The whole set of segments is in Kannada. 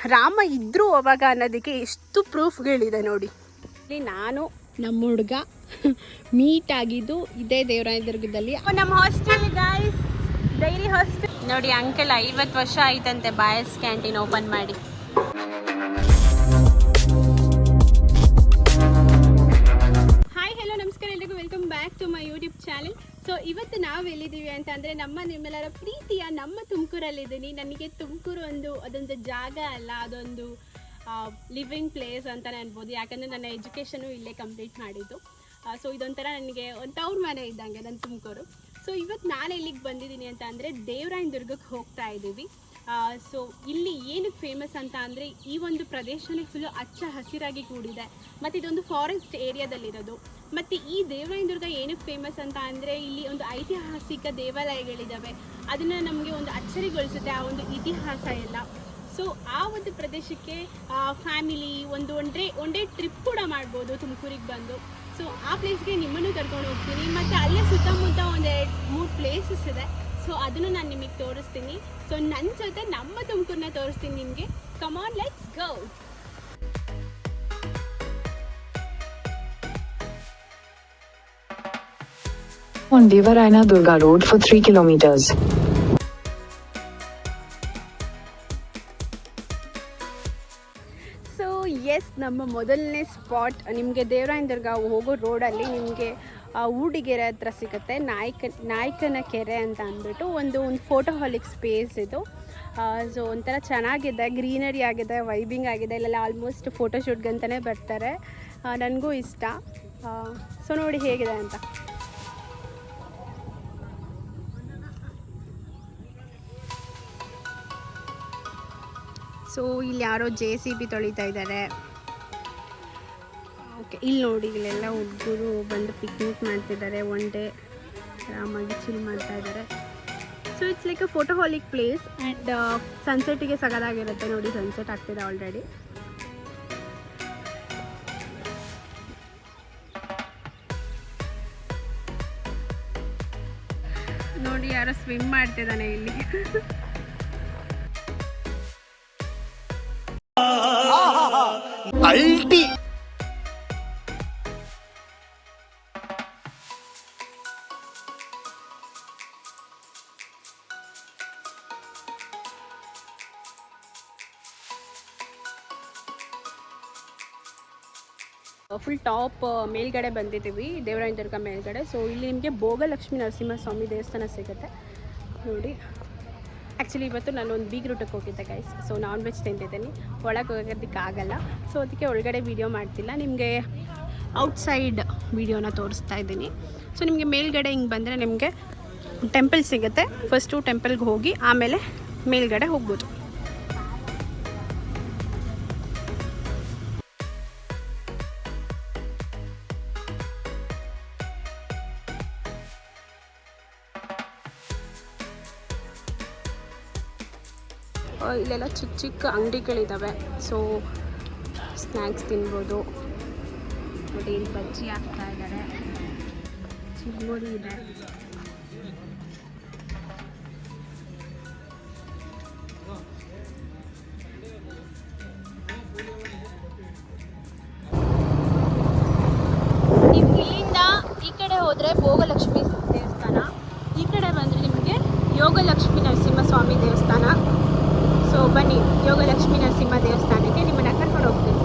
ರಾಮ ಇದ್ರೂ ಅವಾಗ ಅನ್ನೋದಕ್ಕೆ ಎಷ್ಟು ಪ್ರೂಫ್ಗಳಿದೆ ನೋಡಿ. ಇಲ್ಲಿ ನಾನು ನಮ್ಮ ಹುಡುಗ ಮೀಟ್ ಆಗಿದ್ದು ಇದೇ ದೇವರಾಯದುರ್ಗದಲ್ಲಿ. ನಮ್ಮ ಹಾಸ್ಟೆಲ್ ಗೈಸ್, ಡೈಲಿ ಹಾಸ್ಟೆಲ್ ನೋಡಿ. ಅಂಕಲ್ 50 ವರ್ಷ ಆಯ್ತಂತೆ ಬಾಯ್ಸ್ ಕ್ಯಾಂಟೀನ್ ಓಪನ್ ಮಾಡಿ. ಹಾಯ್ ಹಲೋ ನಮಸ್ಕಾರ ಎಲ್ರಿಗೂ, welcome back to my YouTube channel. So ಇವತ್ತು ನಾವು ಎಲ್ಲಿದ್ದೀವಿ ಅಂತ ಅಂದರೆ ನಿಮ್ಮೆಲ್ಲರ ಪ್ರೀತಿಯ ನಮ್ಮ ತುಮಕೂರಲ್ಲಿದ್ದೀನಿ. ನನಗೆ ತುಮಕೂರು ಅದೊಂದು ಜಾಗ ಅಲ್ಲ, ಅದೊಂದು ಲಿವಿಂಗ್ ಪ್ಲೇಸ್ ಅಂತಲೇ ಅನ್ಬೋದು. ಯಾಕಂದರೆ ನನ್ನ ಎಜುಕೇಷನು ಇಲ್ಲೇ ಕಂಪ್ಲೀಟ್ ಮಾಡಿದ್ದು. ಸೊ ಇದೊಂಥರ ನನಗೆ ಒಂದು ಟೌನ್ ಮನೆ ಇದ್ದಂಗೆ ನನ್ನ ತುಮಕೂರು. ಸೊ ಇವತ್ತು ನಾನು ಎಲ್ಲಿಗೆ ಬಂದಿದ್ದೀನಿ ಅಂತ ಅಂದರೆ ದೇವರಾಯದುರ್ಗಕ್ಕೆ ಹೋಗ್ತಾ ಇದ್ದೀವಿ. ಸೊ ಇಲ್ಲಿ ಏನಕ್ಕೆ ಫೇಮಸ್ ಅಂತ ಅಂದರೆ ಈ ಒಂದು ಪ್ರದೇಶನೇ ಫುಲ್ಲು ಹಚ್ಚ ಹಸಿರಾಗಿ ಕೂಡಿದೆ ಮತ್ತು ಇದೊಂದು ಫಾರೆಸ್ಟ್ ಏರಿಯಾದಲ್ಲಿರೋದು. ಮತ್ತು ಈ ದೇವರಾಯದುರ್ಗ ಏನಕ್ಕೆ ಫೇಮಸ್ ಅಂತ ಅಂದರೆ ಇಲ್ಲಿ ಒಂದು ಐತಿಹಾಸಿಕ ದೇವಾಲಯಗಳಿದ್ದಾವೆ. ಅದನ್ನು ನಮಗೆ ಒಂದು ಅಚ್ಚರಿಗೊಳಿಸುತ್ತೆ ಆ ಒಂದು ಇತಿಹಾಸ ಎಲ್ಲ. ಸೊ ಆ ಒಂದು ಪ್ರದೇಶಕ್ಕೆ ಫ್ಯಾಮಿಲಿ ಒನ್ ಡೇ ಟ್ರಿಪ್ ಕೂಡ ಮಾಡ್ಬೋದು ತುಮಕೂರಿಗೆ ಬಂದು. ಸೊ ಆ ಪ್ಲೇಸ್ಗೆ ನಿಮ್ಮನ್ನು ಕರ್ಕೊಂಡು ಹೋಗ್ತೀನಿ ಮತ್ತು ಅಲ್ಲೇ ಸುತ್ತಮುತ್ತ ಒಂದು 2-3 ಪ್ಲೇಸಸ್ ಇದೆ. ಸೊ ಅದನ್ನು ನಾನು ನಿಮಗೆ ತೋರಿಸ್ತೀನಿ. ಸೊ ನನ್ನ ಜೊತೆ ನಮ್ಮ ತುಮಕೂರನ್ನ ತೋರಿಸ್ತೀನಿ ನಿಮಗೆ. Come on, let's go. On Devarayanadurga Road for 3 kilometers. So yes, ನಮ್ಮ ಮೊದಲನೇ ಸ್ಪಾಟ್ ನಿಮಗೆ ದೇವರಾಯದುರ್ಗ ಹೋಗೋ ರೋಡಲ್ಲಿ ನಿಮಗೆ ಊಡಿಗೆರೆ ಹತ್ರ ಸಿಗುತ್ತೆ. ನಾಯಕನ ಕೆರೆ ಅಂತ ಅಂದ್ಬಿಟ್ಟು ಒಂದು ಫೋಟೋಹಾಲಿಕ್ ಸ್ಪೇಸ್ ಇದು. ಸೊ ಒಂಥರ ಚೆನ್ನಾಗಿದೆ, ಗ್ರೀನರಿ ಆಗಿದೆ, ವೈಬಿಂಗ್ ಆಗಿದೆ. ಇಲ್ಲೆಲ್ಲ ಆಲ್ಮೋಸ್ಟ್ ಫೋಟೋಶೂಟ್ಗಂತಲೇ ಬರ್ತಾರೆ. ನನಗೂ ಇಷ್ಟ. ಸೊ ನೋಡಿ ಹೇಗಿದೆ ಅಂತ. ಸೊ ಇಲ್ಲಿ ಯಾರೋ JCB ತೊಳಿತಾ ಇದ್ದಾರೆ. ಓಕೆ, ಇಲ್ಲಿ ನೋಡಿ, ಇಲ್ಲೆಲ್ಲ ಹುಡುಗರು ಬಂದು ಪಿಕ್ನಿಕ್ ಮಾಡ್ತಿದ್ದಾರೆ. ಒನ್ ಡೇ ಆರಾಮಾಗಿ ಚಿಲ್ ಮಾಡ್ತಾ ಇದ್ದಾರೆ. So it's like a photoholic place and ಸನ್ಸೆಟ್ಟಿಗೆ ಸಗದಾಗಿರುತ್ತೆ ನೋಡಿ. ಸನ್ಸೆಟ್ ಆಗ್ತಿದೆ ಆಲ್ರೆಡಿ. ನೋಡಿ ಯಾರೋ ಸ್ವಿಮ್ ಮಾಡ್ತಿದ್ದಾನೆ ಇಲ್ಲಿ. ಅಲ್ಟಿ ಫುಲ್ ಟಾಪ್ ಮೇಲ್ಗಡೆ ಬಂದಿದ್ದೀವಿ, ದೇವರಾಯದುರ್ಗ ಮೇಲ್ಗಡೆ. ಸೊ ಇಲ್ಲಿ ನಿಮಗೆ ಭೋಗಲಕ್ಷ್ಮಿ ನರಸಿಂಹಸ್ವಾಮಿ ದೇವಸ್ಥಾನ ಸಿಗುತ್ತೆ ನೋಡಿ. ಆ್ಯಕ್ಚುಲಿ ಇವತ್ತು ನಾನು ಒಂದು ಬೀಗ್ ರೂಟಕ್ಕೆ ಹೋಗಿದ್ದೆ ಗೈಸ್. ಸೊ ನಾನ್ ವೆಜ್ ತಿಂತಿದ್ದೀನಿ, ಒಳಗೆ ಹೋಗೋದಕ್ಕಾಗಲ್ಲ. ಸೊ ಅದಕ್ಕೆ ಒಳಗಡೆ ವೀಡಿಯೋ ಮಾಡ್ತಿಲ್ಲ, ನಿಮಗೆ ಔಟ್ಸೈಡ್ ವೀಡಿಯೋನ ತೋರಿಸ್ತಾ ಇದ್ದೀನಿ. ಸೊ ನಿಮಗೆ ಮೇಲ್ಗಡೆ ಹಿಂಗೆ ಬಂದರೆ ನಿಮಗೆ ಟೆಂಪಲ್ ಸಿಗುತ್ತೆ. ಫಸ್ಟು ಟೆಂಪಲ್ಗೆ ಹೋಗಿ ಆಮೇಲೆ ಮೇಲ್ಗಡೆ ಹೋಗ್ಬೋದು. ಇಲ್ಲೆಲ್ಲ ಚಿಕ್ಕ ಚಿಕ್ಕ ಅಂಗಡಿಗಳಿದ್ದಾವೆ. ಸೊ ಸ್ನ್ಯಾಕ್ಸ್ ತಿನ್ಬೋದು ನೋಡಿ. ಇಲ್ಲಿ ಬಜ್ಜಿ ಹಾಕ್ತಾ ಇದ್ದಾರೆ, ಚಿಗ್ಮುರಿ ಇದೆ. ನೀವು ಇಲ್ಲಿಂದ ಈ ಕಡೆ ಹೋದರೆ ಭೋಗಲಕ್ಷ್ಮಿ ದೇವಸ್ಥಾನ, ಈ ಕಡೆ ಬಂದರೆ ನಿಮಗೆ ಯೋಗಲಕ್ಷ್ಮಿ ನರಸಿಂಹಸ್ವಾಮಿ ದೇವಸ್ಥಾನ. ಸೊ ಬನ್ನಿ, ಯೋಗಲಕ್ಷ್ಮಿ ನರಸಿಂಹ ದೇವಸ್ಥಾನಕ್ಕೆ ನಿಮ್ಮನ್ನು ಕರ್ಕೊಂಡು ಹೋಗ್ತೀನಿ.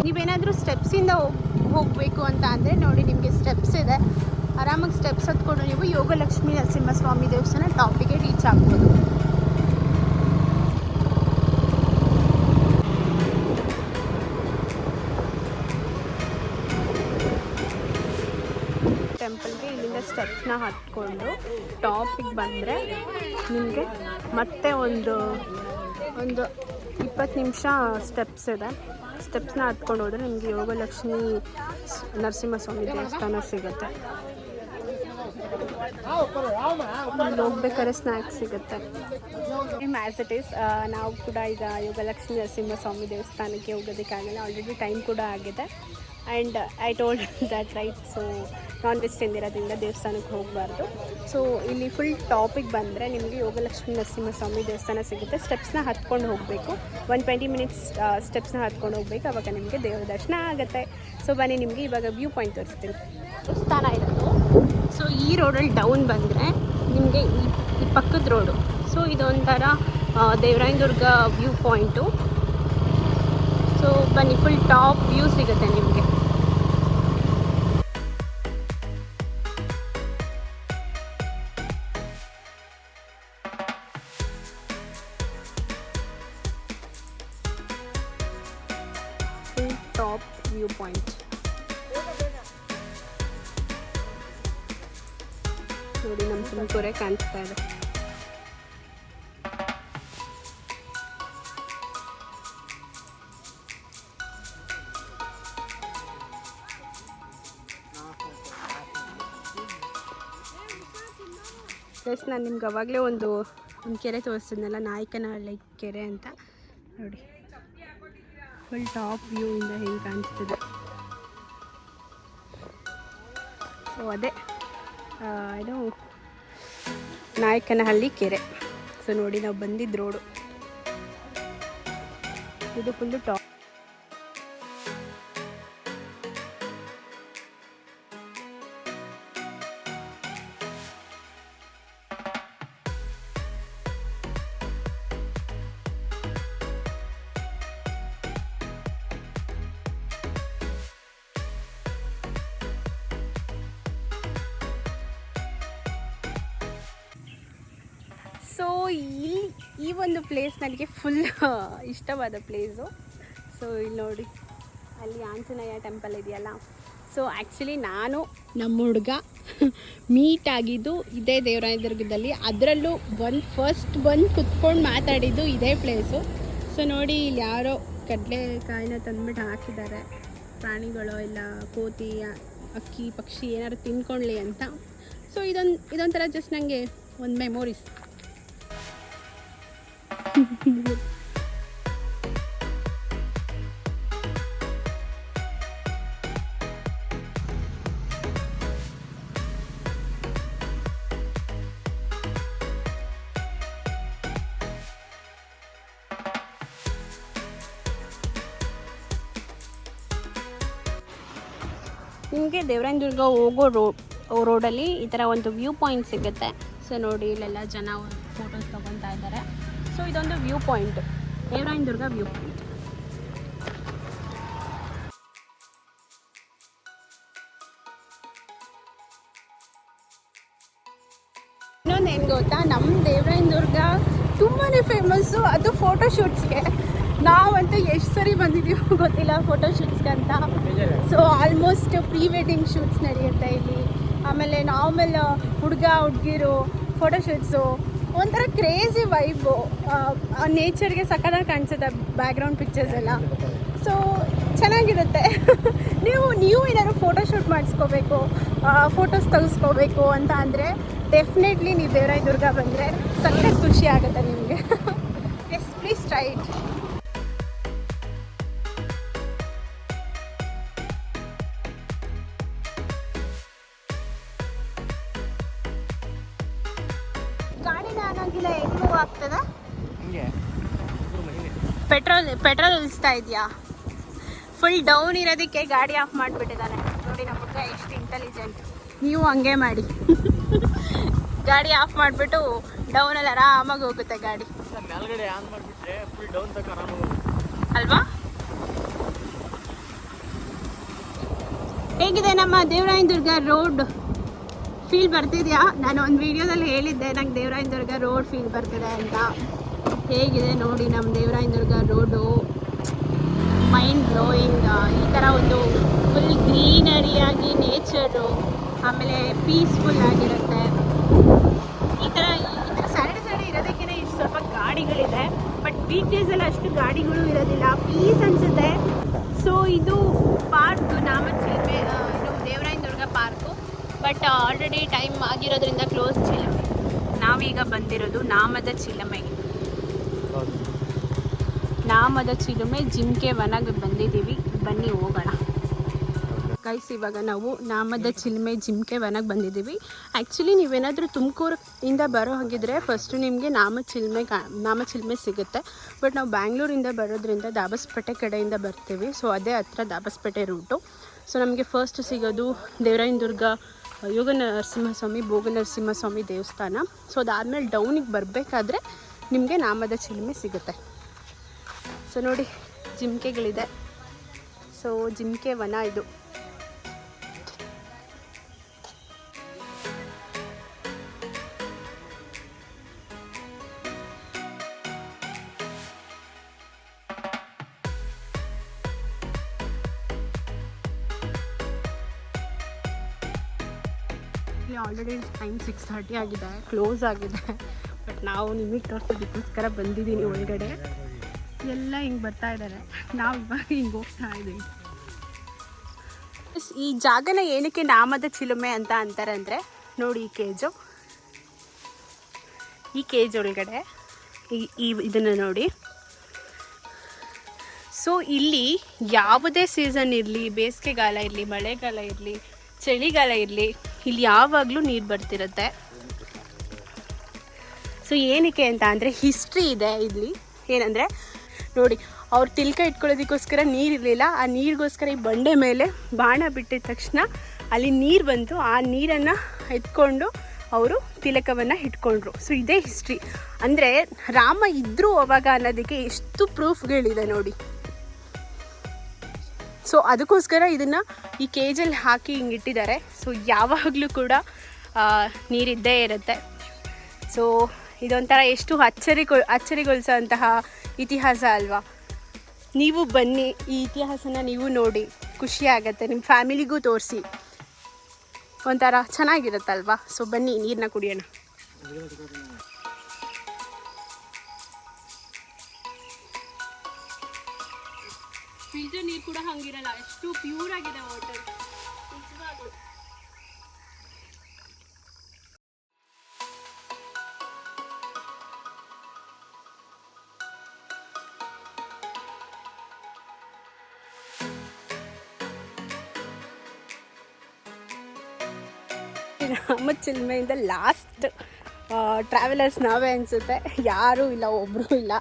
ನೀವೇನಾದರೂ ಸ್ಟೆಪ್ಸಿಂದ ಹೋಗಬೇಕು ಅಂತ ಅಂದರೆ ನೋಡಿ, ನಿಮಗೆ ಸ್ಟೆಪ್ಸ್ ಇದೆ. ಆರಾಮಾಗಿ ಸ್ಟೆಪ್ಸ್ ಹತ್ಕೊಂಡು ನೀವು ಯೋಗಲಕ್ಷ್ಮಿ ನರಸಿಂಹಸ್ವಾಮಿ ದೇವಸ್ಥಾನ ಟಾಪಿಗೆ ರೀಚ್ ಆಗ್ಬೋದು. ಟೆಂಪಲ್ಗೆ ಇಲ್ಲಿಂದ ಸ್ಟೆಪ್ಸ್ನ ಹತ್ಕೊಂಡು ಟಾಪಿಗೆ ಬಂದರೆ ನಿಮಗೆ ಮತ್ತೆ ಒಂದು 20 ನಿಮಿಷ ಸ್ಟೆಪ್ಸ್ ಇದೆ. ಸ್ಟೆಪ್ಸ್ನ ಹತ್ಕೊಂಡು ಹೋದರೆ ನಿಮಗೆ ಯೋಗಲಕ್ಷ್ಮಿ ನರಸಿಂಹಸ್ವಾಮಿ ದೇವಸ್ಥಾನ ಸಿಗುತ್ತೆ. ಅಲ್ಲಿ ಹೋಗ್ಬೇಕಾದ್ರೆ ಸ್ನ್ಯಾಕ್ಸ್ ಸಿಗುತ್ತೆ. ಆ್ಯಸ್ ಇಟ್ ಈಸ್ ನಾವು ಕೂಡ ಈಗ ಯೋಗಲಕ್ಷ್ಮಿ ನರಸಿಂಹಸ್ವಾಮಿ ದೇವಸ್ಥಾನಕ್ಕೆ ಹೋಗೋದಕ್ಕಾಗಲ್ಲ, ಆಲ್ರೆಡಿ ಟೈಮ್ ಕೂಡ ಆಗಿದೆ. And I told that right. So non veg ತಿಂದಿರೋದ್ರಿಂದ ದೇವಸ್ಥಾನಕ್ಕೆ ಹೋಗಬಾರ್ದು. ಸೊ ಇಲ್ಲಿ ಫುಲ್ ಟಾಪಿಗೆ ಬಂದರೆ ನಿಮಗೆ ಯೋಗಲಕ್ಷ್ಮಿ ನರಸಿಂಹಸ್ವಾಮಿ ದೇವಸ್ಥಾನ ಸಿಗುತ್ತೆ. ಸ್ಟೆಪ್ಸ್ನ ಹತ್ಕೊಂಡು ಹೋಗಬೇಕು, 120 ಮಿನಿಟ್ಸ್ ಸ್ಟೆಪ್ಸ್ನ ಹತ್ಕೊಂಡು ಹೋಗಬೇಕು, ಆವಾಗ ನಿಮಗೆ ದೇವರ ದರ್ಶನ ಆಗುತ್ತೆ. ಸೊ ಬನ್ನಿ, ನಿಮಗೆ ಇವಾಗ ವ್ಯೂ ಪಾಯಿಂಟ್ ತೋರಿಸ್ತೀನಿ. ದೇವಸ್ಥಾನ ಇರೋದು ಸೊ ಈ ರೋಡಲ್ಲಿ ಡೌನ್ ಬಂದರೆ ನಿಮಗೆ ಈ ಪಕ್ಕದ ರೋಡು. ಸೊ ಇದೊಂಥರ ದೇವರಾಯನದುರ್ಗ ವ್ಯೂ ಪಾಯಿಂಟು. ಸೊ ಬನ್ನಿ, ಫುಲ್ ಟಾಪ್ ವ್ಯೂ ಸಿಗುತ್ತೆ ನಿಮಗೆ. ಫುಲ್ ಟಾಪ್ ವ್ಯೂ ಪಾಯಿಂಟ್ ನೋಡಿ, ನಮ್ಮ ತುಮಕೂರೇ ಕಾಣಿಸ್ತಾ ಇದೆ. ಪ್ಲಸ್ ನಾನು ನಿಮ್ಗೆ ಅವಾಗಲೇ ಒಂದು ಕೆರೆ ತೋರಿಸಿದ್ನಲ್ಲ, ನಾಯಕನಹಳ್ಳಿ ಕೆರೆ ಅಂತ. ನೋಡಿ ಫುಲ್ ಟಾಪ್ ವ್ಯೂ ಇಂದ ಹೆಂಗೆ ಕಾಣಿಸ್ತಿದೆ. ಸೊ ಅದೇ ಇದು ನಾಯಕನಹಳ್ಳಿ ಕೆರೆ. ಸೊ ನೋಡಿ, ನಾವು ಬಂದಿದ್ದ ರೋಡು ಇದು ಫುಲ್ಲು ಟಾಪ್. ಸೊ ಈ ಒಂದು ಪ್ಲೇಸ್ ನನಗೆ ಫುಲ್ ಇಷ್ಟವಾದ ಪ್ಲೇಸು. ಸೊ ಇಲ್ಲಿ ನೋಡಿ, ಅಲ್ಲಿ ಆಂಜನೇಯ ಟೆಂಪಲ್ ಇದೆಯಲ್ಲ. ಸೊ ಆ್ಯಕ್ಚುಲಿ ನಾನು ನಮ್ಮ ಹುಡುಗ ಮೀಟ್ ಆಗಿದ್ದು ಇದೇ ದೇವರಾಯನದುರ್ಗದಲ್ಲಿ. ಅದರಲ್ಲೂ ಫಸ್ಟ್ ಬಂದು ಕುತ್ಕೊಂಡು ಮಾತಾಡಿದ್ದು ಇದೇ ಪ್ಲೇಸು. ಸೊ ನೋಡಿ, ಇಲ್ಲಿ ಯಾರೋ ಕಡಲೆಕಾಯಿನ ತಂದುಬಿಟ್ಟು ಹಾಕಿದ್ದಾರೆ, ಪ್ರಾಣಿಗಳು ಇಲ್ಲ ಕೋತಿ ಅಕ್ಕಿ ಪಕ್ಷಿ ಏನಾದ್ರು ತಿನ್ಕೊಳ್ಳಿ ಅಂತ. ಸೊ ಇದೊಂಥರ ಜಸ್ಟ್ ನನಗೆ ಒಂದು ಮೆಮೊರೀಸ್. ನಿಮಗೆ ದೇವರಾಯನದುರ್ಗ ಹೋಗೋ ರೋಡಲ್ಲಿ ಈ ಥರ ಒಂದು ವ್ಯೂ ಪಾಯಿಂಟ್ ಸಿಗುತ್ತೆ. ಸೊ ನೋಡಿ, ಇಲ್ಲೆಲ್ಲ ಜನ ಫೋಟೋಸ್ ತೊಗೊತಾ ಇದ್ದಾರೆ. ಸೊ ಇದೊಂದು view point, Devarayanadurga view point. ಇನ್ನೊಂದೇನು ಗೊತ್ತಾ, ನಮ್ಮ ದೇವರಾಯನದುರ್ಗ ತುಂಬಾ ಫೇಮಸ್ಸು, ಅದು ಫೋಟೋಶೂಟ್ಸ್ಗೆ. ನಾವಂತೂ ಎಷ್ಟು ಸರಿ ಬಂದಿದ್ದೀವಿ ಗೊತ್ತಿಲ್ಲ ಫೋಟೋಶೂಟ್ಸ್ಗೆ ಅಂತ. So almost pre wedding shoots ನಡೆಯುತ್ತೆ ಇಲ್ಲಿ. ಆಮೇಲೆ ನಾರ್ಮಲ್ ಹುಡುಗ ಹುಡುಗಿರು ಫೋಟೋಶೂಟ್ಸು, ಒಂಥರ ಕ್ರೇಜಿ ವೈಬು. ನೇಚರ್ಗೆ ಸಕ್ಕತ್ತಾಗಿ ಕಾಣಿಸುತ್ತೆ ಬ್ಯಾಕ್ಗ್ರೌಂಡ್ ಪಿಕ್ಚರ್ಸ್ ಎಲ್ಲ. ಸೊ ಚೆನ್ನಾಗಿರುತ್ತೆ. ನೀವು ಏನಾದ್ರು ಫೋಟೋಶೂಟ್ ಮಾಡಿಸ್ಕೋಬೇಕು, ಫೋಟೋಸ್ ತೆಗೆಸ್ಕೋಬೇಕು ಅಂತ ಅಂದರೆ ಡೆಫಿನೆಟ್ಲಿ ನೀವು ದೇವರಾಯನದುರ್ಗ ಬಂದರೆ ಸಕ್ಕತ್ತಾಗಿ ಖುಷಿ ಆಗುತ್ತೆ ನಿಮಗೆ. Yes, please try it. ಗಾಡಿನ ಅನ್ನೋಂಗಿಲ್ಲ, ಹೆಂಗೂ ಆಗ್ತದ. ಪೆಟ್ರೋಲ್ ಇಳಿಸ್ತಾ ಇದೆಯಾ? ಫುಲ್ ಡೌನ್ ಇರೋದಕ್ಕೆ ಗಾಡಿ ಆಫ್ ಮಾಡಿಬಿಟ್ಟಿದ್ದಾನೆ. ನೋಡಿ ನಮ್ಮ ಹುಡುಗ ಎಷ್ಟು ಇಂಟೆಲಿಜೆಂಟ್. ನೀವು ಹಂಗೆ ಮಾಡಿ, ಗಾಡಿ ಆಫ್ ಮಾಡಿಬಿಟ್ಟು ಡೌನಲ್ಲಿ ಆರಾಮಾಗಿ ಹೋಗುತ್ತೆ ಗಾಡಿ ಅಲ್ವಾ? ಹೇಗಿದೆ ನಮ್ಮ ದೇವರಾಯನದುರ್ಗ ರೋಡ್? ಫೀಲ್ ಬರ್ತಿದೆಯಾ? ನಾನು ಒಂದು ವಿಡಿಯೋದಲ್ಲಿ ಹೇಳಿದ್ದೆ ನಂಗೆ ದೇವರಾಯನದುರ್ಗ ರೋಡ್ ಫೀಲ್ ಬರ್ತಿದೆ ಅಂತ. ಹೇಗಿದೆ ನೋಡಿ ನಮ್ಮ ದೇವರಾಯನದುರ್ಗ ರೋಡು, ಮೈಂಡ್ ಬ್ಲೋಯಿಂಗ್. ಈ ಥರ ಒಂದು ಫುಲ್ ಗ್ರೀನರಿಯಾಗಿ ನೇಚರು, ಆಮೇಲೆ ಪೀಸ್ಫುಲ್ ಆಗಿರುತ್ತೆ. ಈ ಥರ ಸ್ಯಾಟರ್ಡೆ ಇರೋದಕ್ಕೆ ಇಷ್ಟು ಸ್ವಲ್ಪ ಗಾಡಿಗಳಿದೆ, ಬಟ್ ವೀಕ್ ಡೇಸಲ್ಲಿ ಅಷ್ಟು ಗಾಡಿಗಳು ಇರೋದಿಲ್ಲ, ಪೀಸ್ ಅನಿಸುತ್ತೆ. ಸೊ ಇದು ಪಾರ್ಕ್, ನಾಮಚಿಲುಮೆ, ಇದು Devarayanadurga park. But already time ಆಗಿರೋದ್ರಿಂದ ಕ್ಲೋಸ್ ಚಿಲುಮೆ. ನಾವೀಗ ಬಂದಿರೋದು ನಾಮದ ಚಿಲುಮೆಗೆ. ನಾಮದ ಚಿಲುಮೆ ಜಿಂಕೆ ವನಗೆ ಬಂದಿದ್ದೀವಿ. ಬನ್ನಿ ಹೋಗೋಣ. ಗೈಸ್ ಇವಾಗ ನಾವು ನಾಮದ ಚಿಲ್ಮೆ ಜಿಮ್ಕೆ ವನಕ್ಕೆ ಬಂದಿದ್ದೀವಿ. ಆ್ಯಕ್ಚುಲಿ ನೀವೇನಾದರೂ ತುಮಕೂರಿಂದ ಬರೋ ಹಾಗಿದ್ರೆ ಫಸ್ಟು ನಿಮಗೆ ನಾಮ ಚಿಲ್ಮೆ ಸಿಗುತ್ತೆ. ಬಟ್ ನಾವು ಬ್ಯಾಂಗ್ಳೂರಿಂದ ಬರೋದ್ರಿಂದ ದಾಬಸ್ಪೇಟೆ ಕಡೆಯಿಂದ ಬರ್ತೀವಿ. ಸೊ ಅದೇ ಹತ್ರ ದಾಬಸ್ಪೇಟೆ ರೂಟು. ಸೊ ನಮಗೆ ಫಸ್ಟ್ ಸಿಗೋದು ದೇವರಾಯನ ದುರ್ಗ ಯೋಗ ನರಸಿಂಹಸ್ವಾಮಿ ಭೋಗ ನರಸಿಂಹಸ್ವಾಮಿ ದೇವಸ್ಥಾನ. ಸೊ ಅದಾದಮೇಲೆ ಡೌನಿಗೆ ಬರಬೇಕಾದ್ರೆ ನಿಮಗೆ ನಾಮದ ಚಿಲ್ಮೆ ಸಿಗುತ್ತೆ. ಸೊ ನೋಡಿ ಜಿಮ್ಕೆಗಳಿದೆ. ಸೊ ಜಿಮ್ಕೆ ವನ ಇದು. ಆಲ್ರೆಡಿ ಟೈಮ್ 6:30 ಆಗಿದೆ, ಕ್ಲೋಸ್ ಆಗಿದೆ. ಬಟ್ ನಾವು ನಿಮಗೆ ತೋರಿಸೋದಕ್ಕೋಸ್ಕರ ಬಂದಿದ್ದೀನಿ ಒಳಗಡೆ. ಎಲ್ಲ ಹಿಂಗೆ ಬರ್ತಾ ಇದ್ದಾರೆ, ನಾವು ಇವಾಗ ಹಿಂಗೆ ಹೋಗ್ತಾ ಇದ್ದೀವಿ. ಈ ಜಾಗನ ಏನಕ್ಕೆ ನಾಮದ ಚಿಲುಮೆ ಅಂತ ಅಂತಾರೆ ಅಂದರೆ ನೋಡಿ ಈ ಕೇಜ್ ಒಳಗಡೆ ಇದನ್ನು ನೋಡಿ. ಸೊ ಇಲ್ಲಿ ಯಾವುದೇ ಸೀಸನ್ ಇರಲಿ, ಬೇಸಿಗೆಗಾಲ ಇರಲಿ, ಮಳೆಗಾಲ ಇರಲಿ, ಚಳಿಗಾಲ ಇರಲಿ, ಇಲ್ಲಿ ಯಾವಾಗಲೂ ನೀರು ಬರ್ತಿರುತ್ತೆ. ಸೊ ಏನಕ್ಕೆ ಅಂತ ಅಂದರೆ ಹಿಸ್ಟ್ರಿ ಇದೆ ಇಲ್ಲಿ. ಏನಂದರೆ ನೋಡಿ, ಅವ್ರು ತಿಲಕ ಇಟ್ಕೊಳ್ಳೋದಕ್ಕೋಸ್ಕರ ನೀರಿರಲಿಲ್ಲ. ಆ ನೀರಿಗೋಸ್ಕರ ಈ ಬಂಡೆ ಮೇಲೆ ಬಾಣ ಬಿಟ್ಟಿದ ತಕ್ಷಣ ಅಲ್ಲಿ ನೀರು ಬಂತು. ಆ ನೀರನ್ನು ಎತ್ಕೊಂಡು ಅವರು ತಿಲಕವನ್ನು ಇಟ್ಕೊಂಡ್ರು. ಸೊ ಇದೇ ಹಿಸ್ಟ್ರಿ. ಅಂದರೆ ರಾಮ ಇದ್ದರು ಅವಾಗ ಅನ್ನೋದಕ್ಕೆ ಎಷ್ಟು ಪ್ರೂಫ್ಗಳಿದೆ ನೋಡಿ. ಸೊ ಅದಕ್ಕೋಸ್ಕರ ಇದನ್ನು ಈ ಕೇಜಲ್ಲಿ ಹಾಕಿ ಹಿಂಗೆ ಇಟ್ಟಿದ್ದಾರೆ. ಸೊ ಯಾವಾಗಲೂ ಕೂಡ ನೀರಿದ್ದೇ ಇರುತ್ತೆ. ಸೊ ಇದೊಂಥರ ಎಷ್ಟು ಅಚ್ಚರಿಗೊಳಿಸೋಂತಹ ಇತಿಹಾಸ ಅಲ್ವಾ. ನೀವು ಬನ್ನಿ, ಈ ಇತಿಹಾಸನ ನೀವು ನೋಡಿ, ಖುಷಿ ಆಗುತ್ತೆ. ನಿಮ್ಮ ಫ್ಯಾಮಿಲಿಗೂ ತೋರಿಸಿ, ಒಂಥರ ಚೆನ್ನಾಗಿರುತ್ತಲ್ವಾ. ಸೊ ಬನ್ನಿ ನೀರನ್ನ ಕುಡಿಯೋಣ. ಫಿಲ್ಟರ್ ನೀರು ಕೂಡ ಹಂಗಿರಲ್ಲ, ಎಷ್ಟು ಪ್ಯೂರ್ ಆಗಿದೆ ವಾಟರ್. ನಾಮ ಚಿಲ್ಮೆಯಿಂದ ಲಾಸ್ಟ್ ಟ್ರಾವೆಲರ್ಸ್ ನಾವೇ ಅನಿಸುತ್ತೆ. ಯಾರೂ ಇಲ್ಲ, ಒಬ್ಬರೂ ಇಲ್ಲ.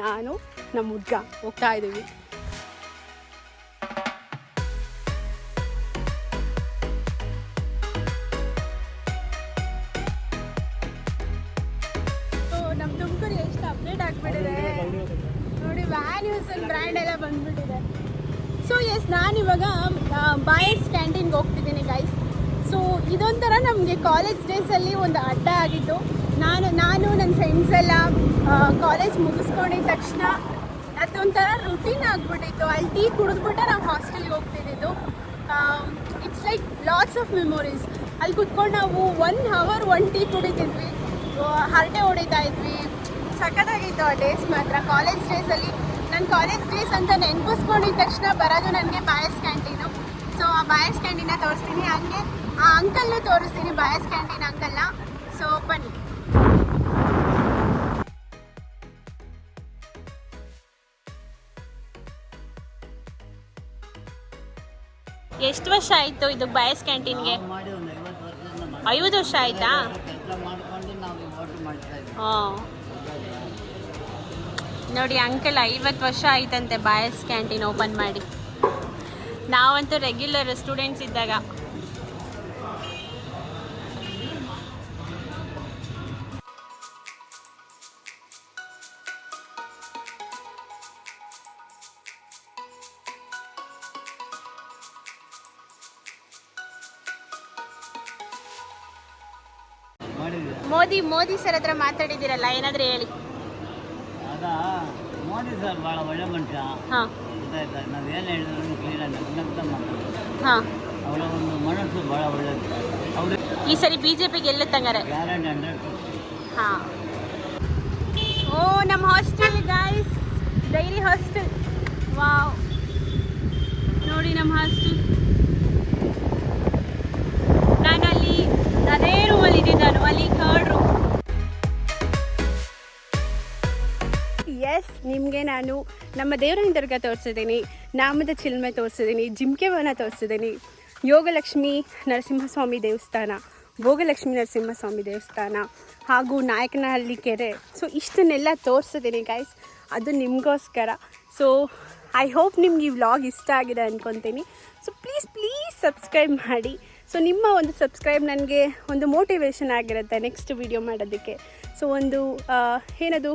ನಾನು ನಮ್ಮ ಹುಡ್ಗ ಹೋಗ್ತಾ ಇದ್ದೀವಿ. ನಮ್ಮ ತುಮಕೂರು ಎಷ್ಟು ಅಪ್ಡೇಟ್ ಆಗಿಬಿಟ್ಟಿದೆ ನೋಡಿ. ವ್ಯಾನ್ಯೂಸನ್ ಬ್ರ್ಯಾಂಡ್ ಎಲ್ಲ ಬಂದ್ಬಿಟ್ಟಿದೆ. ಸೊ ಎಸ್, ನಾನಿವಾಗ ಬಾಯರ್ಸ್ ಕ್ಯಾಂಟೀನ್ಗೆ ಹೋಗ್ತಿದ್ದೀನಿ ಗೈಸ್. ಸೊ ಇದೊಂಥರ ನಮಗೆ ಕಾಲೇಜ್ ಡೇಸಲ್ಲಿ ಒಂದು ಅಡ್ಡ ಆಗಿತ್ತು. ನಾನು ನನ್ನ ಫ್ರೆಂಡ್ಸ್ ಎಲ್ಲ ಕಾಲೇಜ್ ಮುಗಿಸ್ಕೊಂಡಿದ್ದ ತಕ್ಷಣ ಅದೊಂಥರ ರುಟೀನ್ ಆಗಿಬಿಟ್ಟಿತ್ತು. ಅಲ್ಲಿ ಟೀ ಕುಡಿದ್ಬಿಟ್ಟೆ ನಾವು ಹಾಸ್ಟೆಲ್ಗೆ ಹೋಗ್ತಿದ್ದಿದ್ದು. It's like lots of memories. ಅಲ್ಲಿ ಕುತ್ಕೊಂಡು ನಾವು 1 hour 1 ಟೀ ಕುಡಿತಿದ್ವಿ, ಹರಟೆ ಹೊಡಿತಾ ಇದ್ವಿ. ಸಖತ್ತಾಗಿತ್ತು ಆ ಡೇಸ್ ಮಾತ್ರ. ಕಾಲೇಜ್ ಡೇಸಲ್ಲಿ ನನ್ನ ಕಾಲೇಜ್ ಡೇಸ್ ಅಂತ ನೆನಪಿಸ್ಕೊಂಡಿದ್ದ ತಕ್ಷಣ ಬರೋದು ನನಗೆ ಬಾಯಸ್ ಕ್ಯಾಂಟೀನು. ಸೊ ಆ ಬಾಯಸ್ ಕ್ಯಾಂಟೀನ ತೋರಿಸ್ತೀನಿ, ಹಂಗೆ ಆ ಅಂಕಲ್ನ ತೋರಿಸ್ತೀನಿ, ಬಾಯಸ್ ಕ್ಯಾಂಟೀನ್ ಅಂಕಲ್ನ. ಸೊ ಬನ್ನಿ. ಎಷ್ಟು ವರ್ಷ ಆಯಿತು ಇದು ಬಾಯಸ್ ಕ್ಯಾಂಟೀನ್ಗೆ? 50 ವರ್ಷ ಆಯಿತಾ? ಹಾಂ ನೋಡಿ ಅಂಕಲ್, 50 ವರ್ಷ ಆಯ್ತಂತೆ ಬಾಯಸ್ ಕ್ಯಾಂಟೀನ್ ಓಪನ್ ಮಾಡಿ. ನಾವಂತೂ ರೆಗ್ಯುಲರ್ ಸ್ಟೂಡೆಂಟ್ಸ್ ಇದ್ದಾಗ. ಮೋದಿ ಸರ್ ಹತ್ರ ಮಾತಾಡಿದ್ದೀರಲ್ಲ, ಏನಾದರೂ ಹೇಳಿ. ಮೋದಿ ಸರ್ ಭಾಳ ಒಳ್ಳೆ ಮನುಷ್ಯ. ಹಾಂ, ಗೊತ್ತಾಯ್ತಾ? ನಾವೇನು ಹೇಳಿದ್ರು ಕ್ಲೀನಾಗಿ ನಗ್ನಗ್ತಾ ಮಾತಾಡ್ತಾರೆ. ಹಾಂ, ಅವರ ಒಂದು ಮನಸ್ಸು ಭಾಳ ಒಳ್ಳೆಯದು. ಅವರು ಈ ಸರಿ BJP ಗೆಲ್ಲುತ್ತಂಗಾರೆ? ಗ್ಯಾರಂಟಿ 100%. ಹಾಂ. ಓ ನಮ್ಮ hostel guys, dairy hostel. Wow, ನೋಡಿ ನಮ್ಮ ಹಾಸ್ಟೆಲ್. ನಾನು ಅಲ್ಲಿ ಅದೇ ರೂಮಲ್ಲಿ ಇದ್ದೀನಿ. ನಾನು ಅಲ್ಲಿ 3rd ರೂಮ್. ಎಸ್, ನಿಮ್ಗೆ ನಿಮಗೆ ನಾನು ನಮ್ಮ ದೇವರಾಯನ ದುರ್ಗ ತೋರಿಸಿದ್ದೀನಿ, ನಾಮದ ಚಿಲ್ಮೆ ತೋರಿಸಿದ್ದೀನಿ, ಜಿಮ್ಕೆವನ ತೋರಿಸಿದ್ದೀನಿ, ಯೋಗಲಕ್ಷ್ಮಿ ನರಸಿಂಹಸ್ವಾಮಿ ದೇವಸ್ಥಾನ, ಭೋಗಲಕ್ಷ್ಮಿ ನರಸಿಂಹಸ್ವಾಮಿ ದೇವಸ್ಥಾನ ಹಾಗೂ ನಾಯಕನಹಳ್ಳಿ ಕೆರೆ. ಸೊ ಇಷ್ಟನ್ನೆಲ್ಲ ತೋರಿಸಿದ್ದೀನಿ ಗೈಸ್, ಅದು ನಿಮಗೋಸ್ಕರ. ಸೊ ಐ ಹೋಪ್ ನಿಮ್ಗೆ ಈ ವ್ಲಾಗ್ ಇಷ್ಟ ಆಗಿದೆ ಅಂದ್ಕೊತೀನಿ. ಸೊ ಪ್ಲೀಸ್ ಸಬ್ಸ್ಕ್ರೈಬ್ ಮಾಡಿ. ಸೊ ನಿಮ್ಮ ಒಂದು ಸಬ್ಸ್ಕ್ರೈಬ್ ನನಗೆ ಒಂದು ಮೋಟಿವೇಶನ್ ಆಗಿರುತ್ತೆ ನೆಕ್ಸ್ಟ್ ವಿಡಿಯೋ ಮಾಡೋದಕ್ಕೆ. ಸೊ ಒಂದು ಏನದು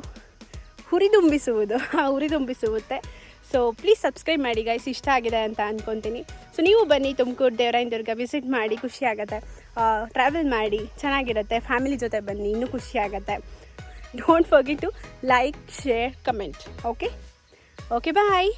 ಹುರಿದುಂಬಿಸುತ್ತೆ. ಸೊ ಪ್ಲೀಸ್ ಸಬ್ಸ್ಕ್ರೈಬ್ ಮಾಡಿ ಗೈಸ್, ಇಷ್ಟ ಆಗಿದೆ ಅಂತ ಅಂದ್ಕೊತೀನಿ. ಸೊ ನೀವು ಬನ್ನಿ ತುಮಕೂರು ದೇವರಾಯನ ದುರ್ಗ ವಿಸಿಟ್ ಮಾಡಿ, ಖುಷಿ ಆಗುತ್ತೆ. ಟ್ರಾವೆಲ್ ಮಾಡಿ, ಚೆನ್ನಾಗಿರುತ್ತೆ. ಫ್ಯಾಮಿಲಿ ಜೊತೆ ಬನ್ನಿ, ಇನ್ನೂ ಖುಷಿ ಆಗುತ್ತೆ. Don't forget to like, share, comment. Okay bye.